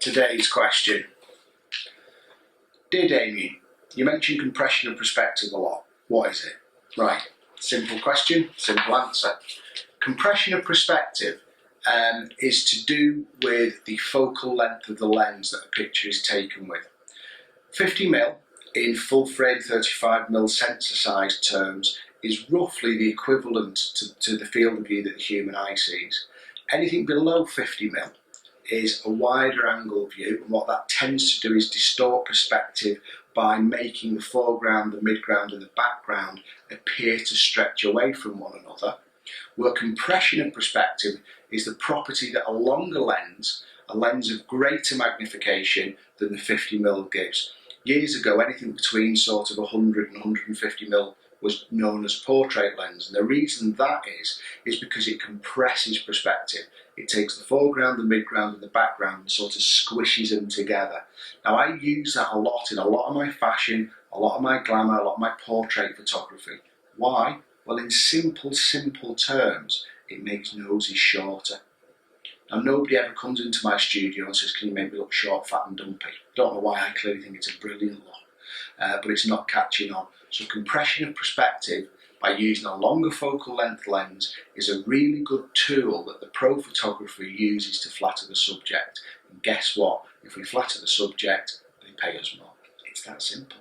Today's question. Dear Damien, you mentioned compression and perspective a lot. What is it? Right, simple question, simple answer. Compression and perspective is to do with the focal length of the lens that a picture is taken with. 50mm in full frame 35mm sensor size terms is roughly the equivalent to the field of view that the human eye sees. Anything below 50mm is a wider angle view, and what that tends to do is distort perspective by making the foreground, the midground and the background appear to stretch away from one another, where compression and perspective is the property that a longer lens, a lens of greater magnification than the 50mm gives. Years ago, anything between sort of 100 and 150mm was known as portrait lens, and the reason that is because it compresses perspective. It takes the foreground, the midground and the background and sort of squishes them together. Now I use that a lot in a lot of my fashion, a lot of my glamour, a lot of my portrait photography. Why? Well, in simple terms, it makes noses shorter. Now nobody ever comes into my studio and says, can you make me look short, fat and dumpy? Don't know why, I clearly think it's a brilliant look, but it's not catching on. So compression of perspective by using a longer focal length lens is a really good tool that the pro photographer uses to flatter the subject. And guess what? If we flatter the subject, they pay us more. It's that simple.